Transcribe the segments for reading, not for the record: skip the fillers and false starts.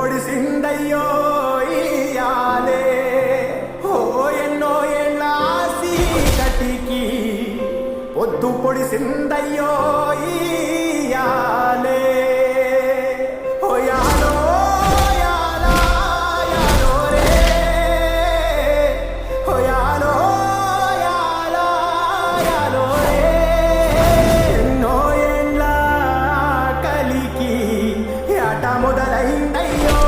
పొడిసిందయ్యో ఇయాలే ఓ ఎన్నో ఏళ్ళ సీకటికి పొద్దు పొడిసిందయ్యో ఇయాలే ఓ యాలో యాలా యాలో రే ఓ యాలో యాలా యాలో రే ఎన్నో ఏళ్ళ కలికి ఆట మొదలైందయ్యో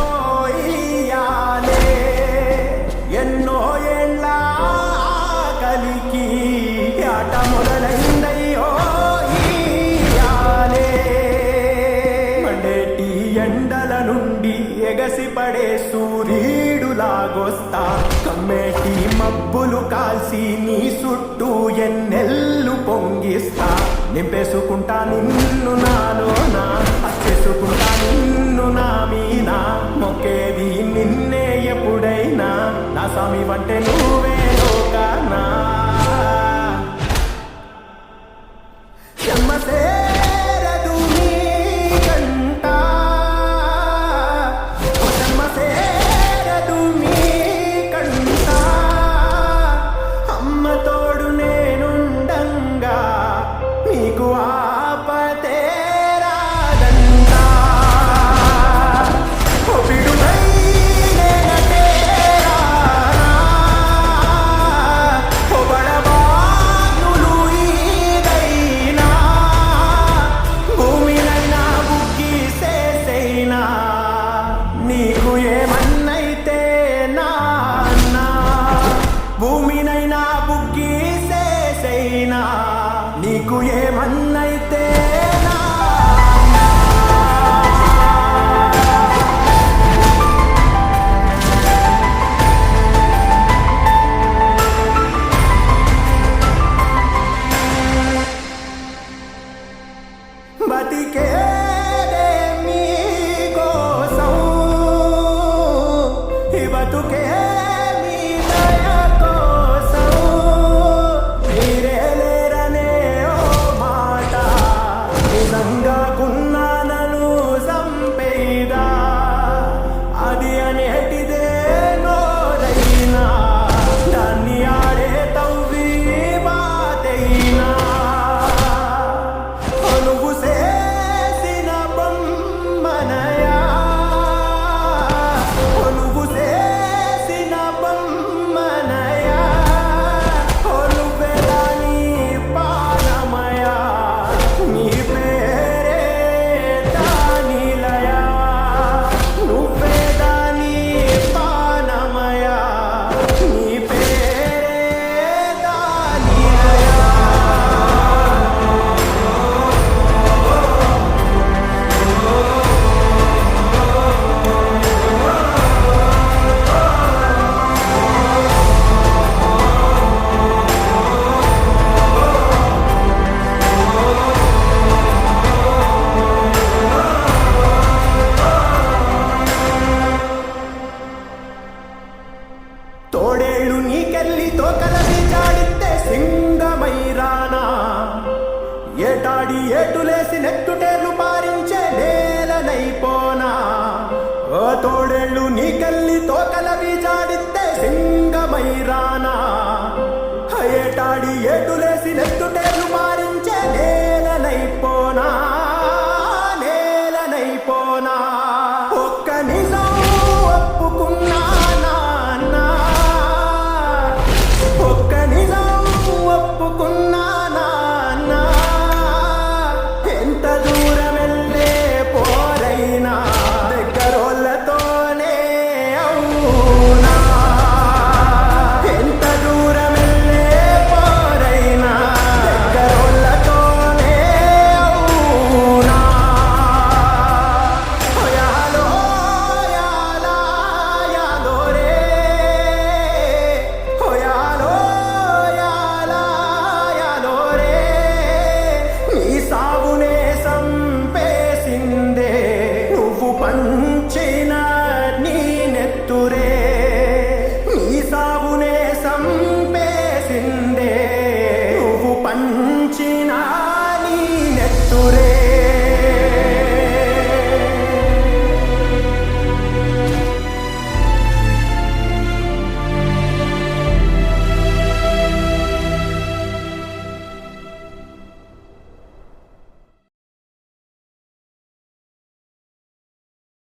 ఇయాలే ఎన్నో ఏళ్ళ కలికి ఆట మొదలైందయ్యో ఇయాలే మండేటి ఎండల నుండి ఎగసిపడే సూర్యుడులాగొస్తా కమ్మేటి మబ్బులు కాల్సి నీ చుట్టూ ఎన్నెల్లు పొంగిస్తా నింపేసుకుంటా నిన్ను నాలోనా చేసుకుంటా నిన్ను నా మీనా మొక్కేది నిన్నే ఎప్పుడైనా నా స్వామి వంటే నువ్వే లోకానా చెమ్మసేరదు నీ కంట చెమ్మసేరదు నీ కంట అమ్మ తోడు నేనుండంగా నీకు ఆపతే రాదంటా ఓ బిడువై నేనటే రానా ఓ బడబానులు ఈదైనా భూమినైనా బుక్కి సేసైనా నీకు ఏమన్నైతే నాన్నా భూమినైనా బుక్కి సేసైనా నీకు ఏమన్నైతే బతికేదే మీకోసం ఈ బతుకే మీ దయ కోసం మీరే లేరనే ఓ మాట నిజంగా కున్నానను సంపేదా అది అనేటిదే నోరైనా దాన్ని ఆడే తవ్వి బాతైనా నువ్వు చేసిన బొమ్మనయా నువ్వు చేసిన బొమ్మనయా నువ్వే దాని పానమయా నీ పేరే దానిలయా నువ్వే దాని పానమయా నీ పేరే దానిలయా తోడేళ్ళు నీకెళ్ళి తోకలవి జాడితే సింగమై రానా ఏటాడి ఏటులేసి నెట్టుటేర్లు పారించే నేలనైపోనా ఓ తోడేళ్ళు నీకెళ్ళి తోకలవి జాడితే సింగమై రానా ఏటాడి ఏటులేసి నెట్టుటేర్లు పారించే నేలనైపోనా నేలనైపోనా ఒక్క నిజం ఒప్పుకున్నా నాన్నా ఒక్క నిజం ఒప్పుకున్నా నాన్నా ఎంత దూరం వెళ్ళే పోరైనా దగ్గరోళ్ళతోనే అవునా ఎంత దూరం వెళ్ళే పోరైనా దగ్గరోళ్ళతోనే అవునా యాలో యాలా యాలో రే ఓ యాలో యాలా యాలో రే నీ సావునే సంపేసిందే నువ్వు పంచిన నీ నెత్తురే నీ సావునే సంపేసిందే నువ్వు పంచిన నీ నెత్తురే